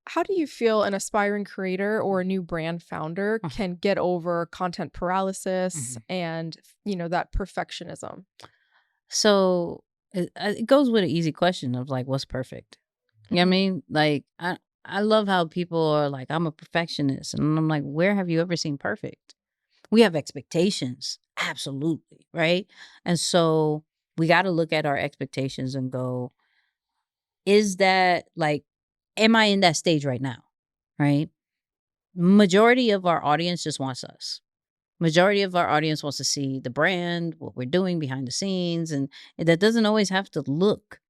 How do you feel an aspiring creator or a new brand founder Mhm, can get over content paralysis mhm. and, that perfectionism? So it goes with an easy question of like, what's perfect? You know what I Mhm. mean? Like, I love how people are like, "I'm a perfectionist," and I'm like, "Where have you ever seen perfect?" We have expectations, absolutely, right? And so we gotta look at our expectations and go, "Is that like am I in that stage right now?" Right? Majority of our audience just wants us. Majority of our audience wants to see the brand, what we're doing behind the scenes, and that doesn't always have to look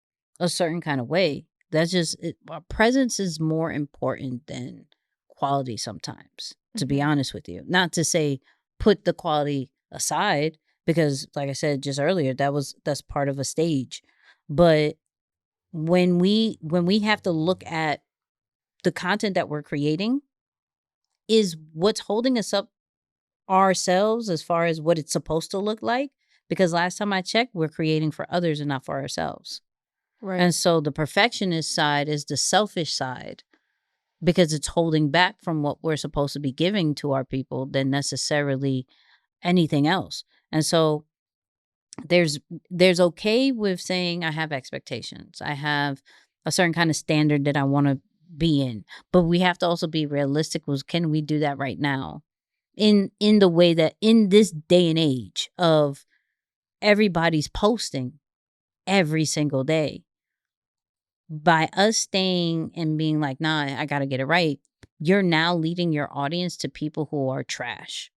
a certain kind of way. That's just our presence is more important than quality sometimes, to be Mhm. honest with you. Not to say put the quality aside because like I said just earlier, that's part of a stage. But when we have to look at the content that we're creating is what's holding us up ourselves as far as what it's supposed to look like, because last time I checked, we're creating for others and not for ourselves. Right. And so the perfectionist side is the selfish side because it's holding back from what we're supposed to be giving to our people than necessarily anything else. And so there's there's okay with saying I have expectations. I have a certain kind of standard that I want to be in, but we have to also be realistic was can we do that right now? In the way that in this day and age of everybody's posting every single day, by us staying and being like, "Nah, I gotta get it right," you're now leading your audience to people who are trash,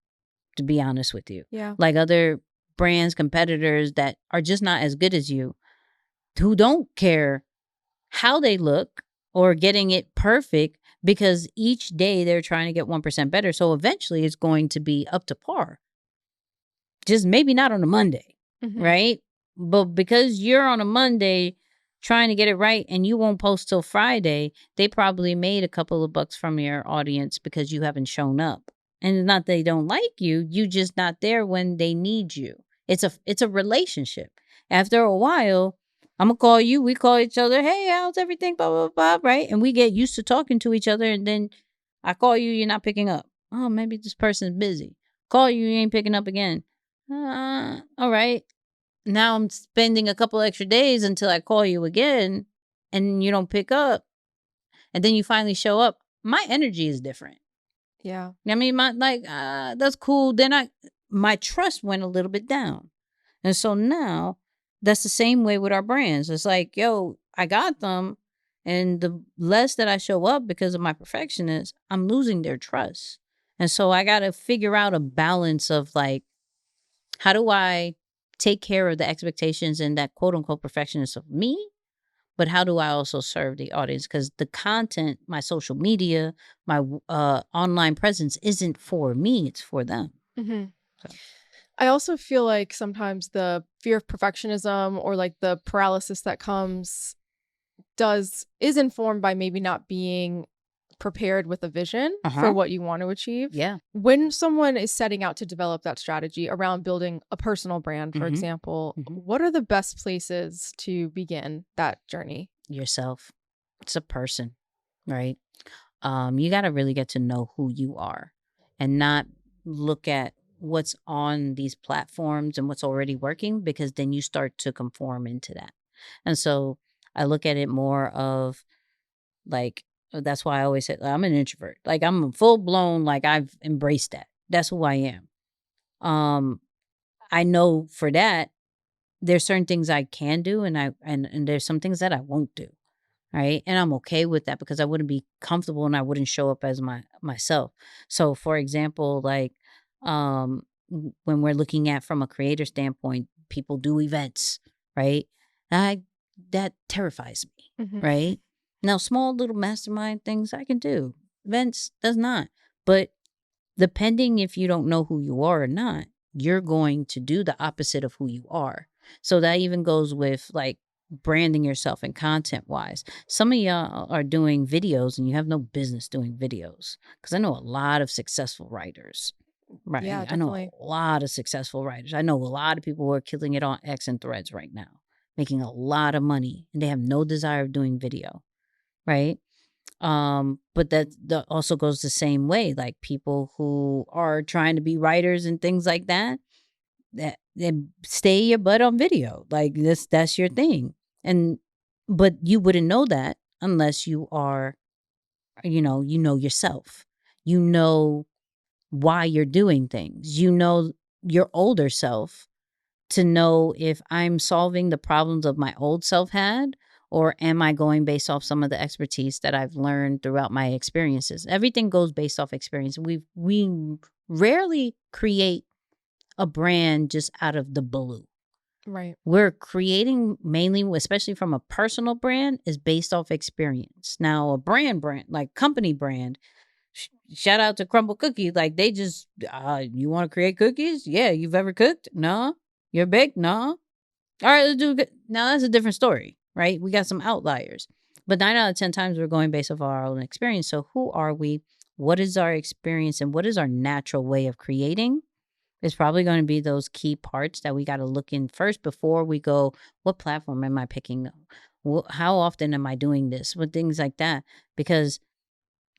to be honest with you. Yeah. Like other brands, competitors that are just not as good as you, who don't care how they look or getting it perfect because each day they're trying to get 1% better. So eventually it's going to be up to par. Just maybe not on a Monday, Mhm. right? But because you're on a Monday trying to get it right and you won't post till Friday, they probably made a couple of bucks from your audience because you haven't shown up. And it's not they don't like you just not there when they need you. It's a relationship. After a while, I'm gonna call you, we call each other, hey, how's everything? Blah blah blah, right? And we get used to talking to each other, and then I call you, you're not picking up. Oh, maybe this person's busy. Call you, you ain't picking up again. All right. now I'm spending a couple extra days until I call you again and you don't pick up and then you finally show up. My energy is different. Yeah. I mean, that's cool. Then my trust went a little bit down. And so now that's the same way with our brands. It's like, yo, I got them. And the less that I show up because of my perfectionist, I'm losing their trust. And so I got to figure out a balance of like, how do I take care of the expectations and that quote unquote perfectionist of me? But how do I also serve the audience? Because the content, my social media, my online presence isn't for me, it's for them. Hmm. So, I also feel like sometimes the fear of perfectionism or like the paralysis that comes is informed by maybe not being prepared with a vision uh for huh. what you want to achieve. Yeah. When someone is setting out to develop that strategy around building a personal brand, for Mm example, hmm. what are the best places to begin that journey? Yourself. It's a person, right? You got to really get to know who you are and not look at what's on these platforms and what's already working because then you start to conform into that. And so I look at it more of like, that's why I always say I'm an introvert. Like I'm full blown, like I've embraced that. That's who I am. Um, I know for that there's certain things I can do and there's some things that I won't do. Right. And I'm okay with that because I wouldn't be comfortable and I wouldn't show up as myself. So for example, like when we're looking at from a creator standpoint, people do events, right? I that terrifies me, Hmm. right? Now small little mastermind things I can do. Events does not. But depending if you don't know who you are or not, you're going to do the opposite of who you are. So that even goes with like branding yourself and content wise. Some of y'all are doing videos and you have no business doing videos. Because I know a lot of successful writers. Yeah, Right. I know definitely. a lot of successful writers. I know a lot of people who are killing it on X and threads right now, making a lot of money, and they have no desire of doing video. Right. But that also goes the same way, like people who are trying to be writers and things like that, that then stay your butt on video. Like that's your thing. And but you wouldn't know that unless you are, you know yourself. You know why you're doing things. You know your older self to know if I'm solving the problems of my old self had or am I going based off some of the expertise that I've learned throughout my experiences. Everything goes based off experience. We rarely create a brand just out of the blue. Right. We're creating mainly, especially from a personal brand, is based off experience. Now, a brand, like company brand, shout out to Crumble Cookie. Like they just, you want to create cookies? Yeah, you've ever cooked? No. You're baked? No. All right, let's do now that's a different story, right? We got some outliers. But 9 out of 10 times we're going based off our own experience. So who are we? What is our experience and what is our natural way of creating? It's probably going to be those key parts that we got to look in first before we go, what platform am I picking? How often am I doing this? With things like that. Because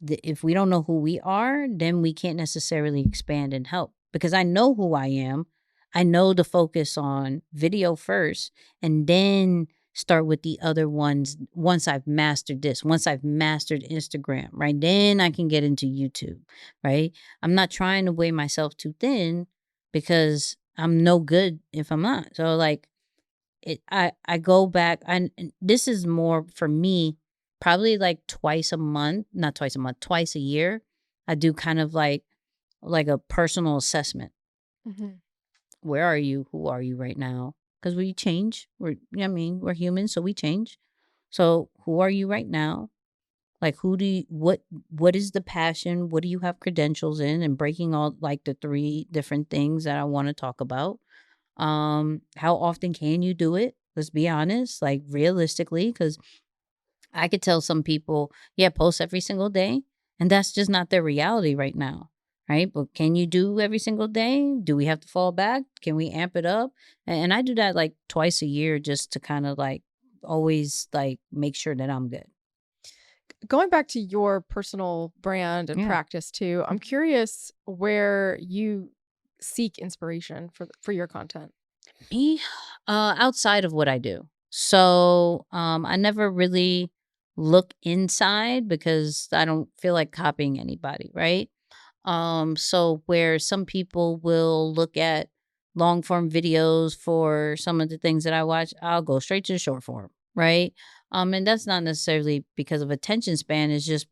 if we don't know who we are, then we can't necessarily expand and help. Because I know who I am. I know to focus on video first and then start with the other ones once I've mastered this, once I've mastered Instagram, right? Then I can get into YouTube, right? I'm not trying to weigh myself too thin because I'm no good if I'm not. So like I go back and this is more for me probably like twice a month, not twice a month, twice a year. I do kind of like a personal assessment. Hmm. Where are you? Who are you right now? Because we change. I mean, we're humans, so we change. So who are you right now? Like who do you what is the passion? What do you have credentials in? And breaking all like the three different things that I want to talk about. How often can you do it? Let's be honest, like realistically, because I could tell some people, yeah, post every single day, and that's just not their reality right now. Right. But can you do every single day? Do we have to fall back? Can we amp it up? And I do that like twice a year just to kind of like always like make sure that I'm good. Going back to your personal brand and Yeah. practice too, I'm curious where you seek inspiration for your content. Me? Outside of what I do. So, I never really look inside because I don't feel like copying anybody, right? So where some people will look at long form videos for some of the things that I watch, I'll go straight to the short form, right? And that's not necessarily because of attention span. It's just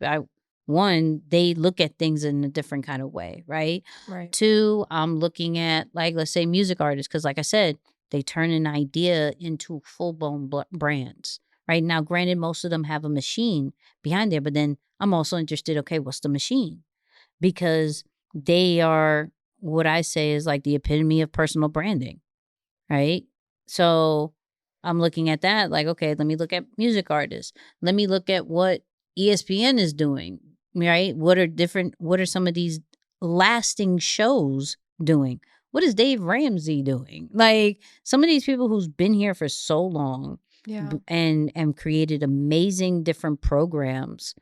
one, they look at things in a different kind of way, right? Right. Two, I'm looking at like let's say music artists because, like I said, they turn an idea into full blown brands. Right now, granted, most of them have a machine behind there, but then I'm also interested. Okay, what's the machine? Because they are what I say is like the epitome of personal branding, right? So I'm looking at that like, okay, let me look at music artists. Let me look at what ESPN is doing, right? What are some of these lasting shows doing? What is Dave Ramsey doing? Like some of these people who's been here for so long Yeah. and created amazing different programs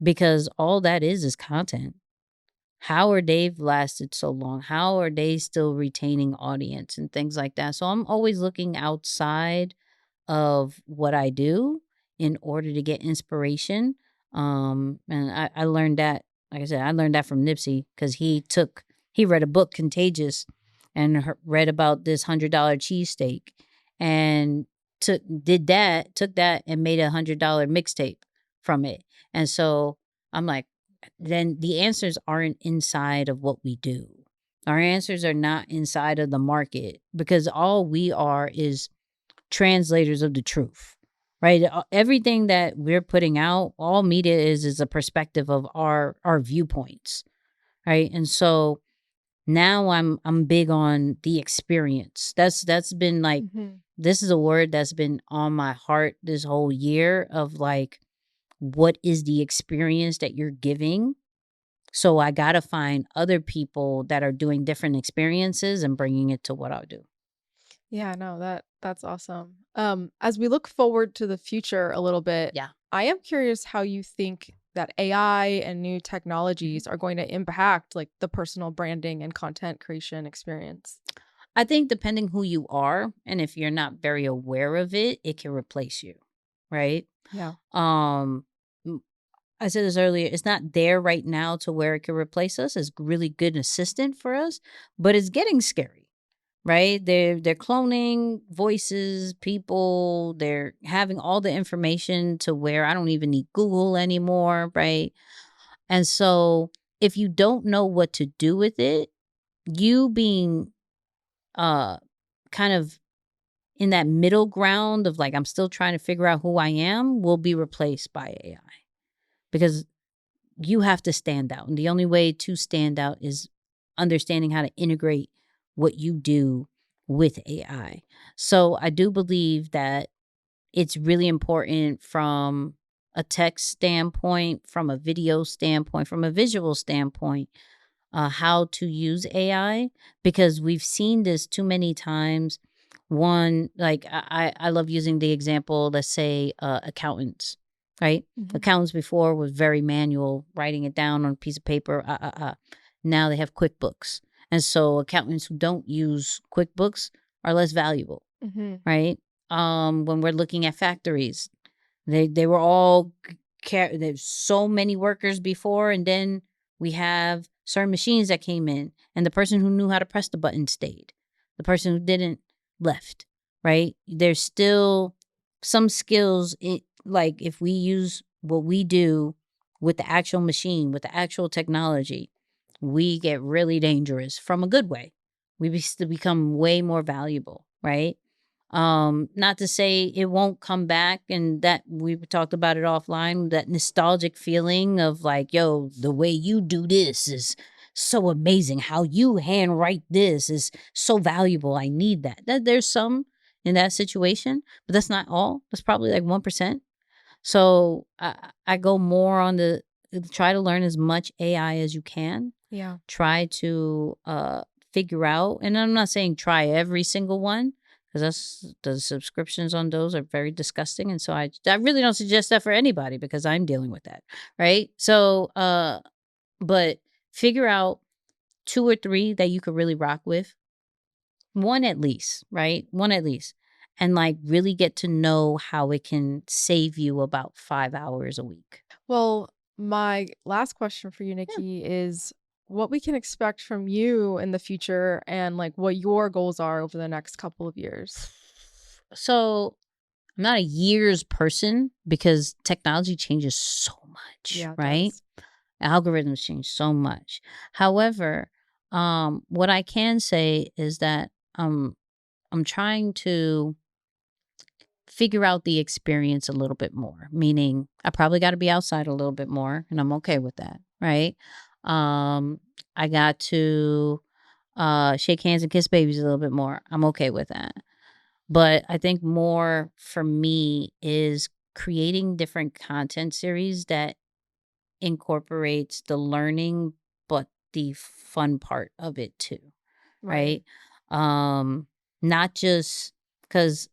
because all that is content. How are they've lasted so long? How are they still retaining audience and things like that? So I'm always looking outside of what I do in order to get inspiration. And I learned that, like I said, I learned that from Nipsey because he read a book, Contagious, and read about this $100 cheesesteak, and took that and made $100 mixtape from it. And so I'm like, then the answers aren't inside of what we do. Our answers are not inside of the market because all we are is translators of the truth, right? Everything that we're putting out, all media is a perspective of our viewpoints, right? And so now I'm big on the experience. That's been like Mhm. this is a word that's been on my heart this whole year of like what is the experience that you're giving, so I gotta find other people that are doing different experiences and bringing it to what I do. Yeah, no, that's awesome. As we look forward to the future a little bit, Yeah. I am curious how you think that AI and new Mhm. technologies are going to impact like the personal branding and content creation experience. I think depending who you are and if you're not very aware of it, it can replace you, right? Yeah. Um, m- I said this earlier, it's not there right now to where it can replace us. It's really good assistant for us, but it's getting scary. Right? They're cloning voices, people, they're having all the information to where I don't even need Google anymore, right? And so if you don't know what to do with it, you being uh kind of in that middle ground of like I'm still trying to figure out who I am will be replaced by AI because you have to stand out. And the only way to stand out is understanding how to integrate what you do with AI. So I do believe that it's really important from a text standpoint, from a video standpoint, from a visual standpoint, how to use AI because we've seen this too many times. One, like I love using the example, let's say accountants, right? Mhm. Accountants before was very manual, writing it down on a piece of paper. Now they have QuickBooks. And so accountants who don't use QuickBooks are less valuable, Mhm. right? When we're looking at factories, they were all there's so many workers before, and then we have certain machines that came in, and the person who knew how to press the button stayed. The person who didn't left, right? There's still some skills like if we use what we do with the actual machine, with the actual technology, we get really dangerous from a good way. Become way more valuable, right? Not to say it won't come back and that we talked about it offline, that nostalgic feeling of like, yo, the way you do this is so amazing. How you handwrite this is so valuable. I need that. There's some in that situation, but that's not all. That's probably like 1%. So I go more on the try to learn as much AI as you can. Yeah. Try to figure out, and I'm not saying try every single one because that's the subscriptions on those are very disgusting, and so I really don't suggest that for anybody because I'm dealing with that, right? So but figure out two or three that you could really rock with, one at least, right? One at least. and like really get to know how it can save you about 5 hours a week. Well, my last question for you, Yeah. Nikki, is what we can expect from you in the future and like what your goals are over the next couple of years. So I'm not a years person because technology changes so much, Yeah, it right? does. Algorithms change so much. However, what I can say is that I'm trying to figure out the experience a little bit more, meaning I probably got to be outside a little bit more, and I'm okay with that, right? Um, I got to shake hands and kiss babies a little bit more. I'm okay with that. But I think more for me is creating different content series that incorporates the learning, but the fun part of it too, Right. right? Um, Not just because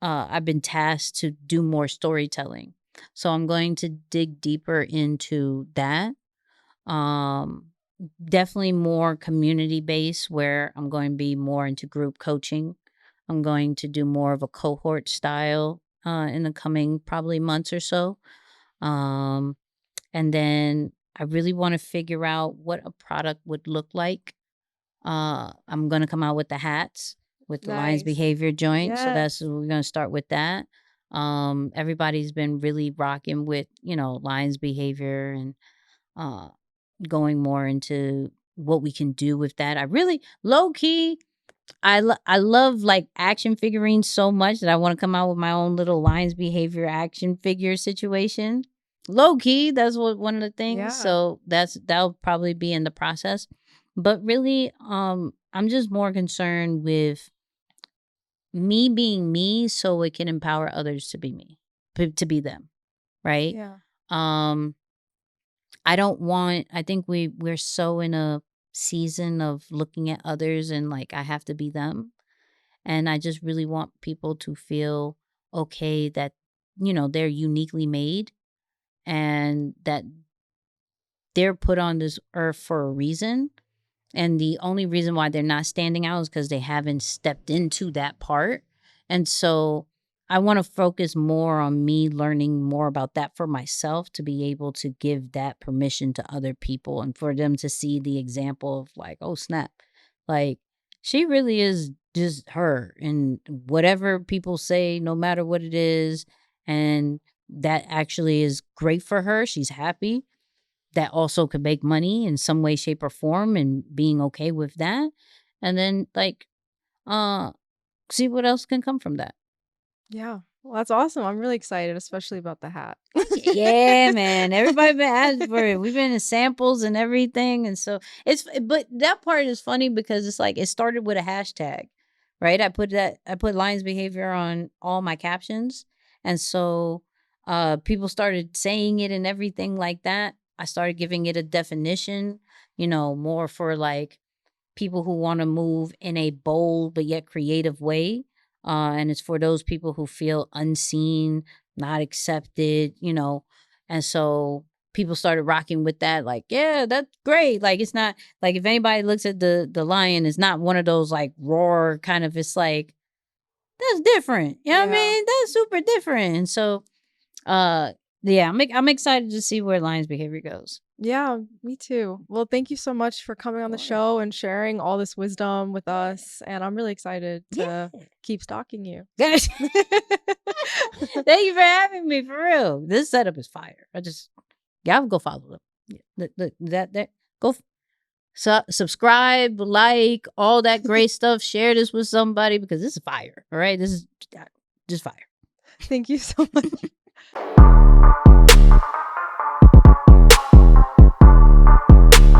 I've been tasked to do more storytelling. So I'm going to dig deeper into that. Um, Definitely more community based where I'm going to be more into group coaching. I'm going to do more of a cohort style in the coming probably months or so. Um, and then I really want to figure out what a product would look like. I'm gonna come out with the hats with the Lions Nice. behavior joint. So Yes. that's we're gonna start with that. Everybody's been really rocking with, Lions behavior and uh going more into what we can do with that. I really low key I love, like, action figurines so much that I wanna come out with my own little Lions behavior action figure situation. Low key, that's what one of the things, Yeah. so that'll probably be in the process. But really, I'm just more concerned with me being me so it can empower others to be me, to be them, right? Yeah. Um, I think we're so in a season of looking at others and, like, I have to be them. And I just really want people to feel okay that, they're uniquely made and that they're put on this earth for a reason. And the only reason why they're not standing out is because they haven't stepped into that part. And so I want to focus more on me learning more about that for myself to be able to give that permission to other people and for them to see the example of like, oh, snap. Like, she really is just her. And whatever people say, no matter what it is, and that actually is great for her. She's happy that also could make money in some way, shape, or form and being okay with that. And then like uh see what else can come from that. Yeah. Well, that's awesome. I'm really excited, especially about the hat. Yeah, man. Everybody been asking for it. We've been in samples and everything. And so but that part is funny because it's like it started with a hashtag, right? I put Lions behavior on all my captions. And so people started saying it and everything like that. I started giving it a definition, more for like people who want to move in a bold but yet creative way. And it's for those people who feel unseen, not accepted, And so people started rocking with that, like, yeah, that's great. Like it's not like if anybody looks at the lion, it's not one of those like roar kind of it's like, that's different. You know what I Yeah. mean? That's super different. And so uh yeah, I'm excited to see where Lion's behavior goes. Yeah, me too. Well, thank you so much for coming on the Sure. show and sharing all this wisdom with us. And I'm really excited Yeah. to keep stalking you. Gosh. Thank you for having me, for real. This setup is fire. Y'all go follow them. Yeah, look, that go subscribe, like, all that great stuff. Share this with somebody because this is fire. All right, this is just fire. Thank you so much.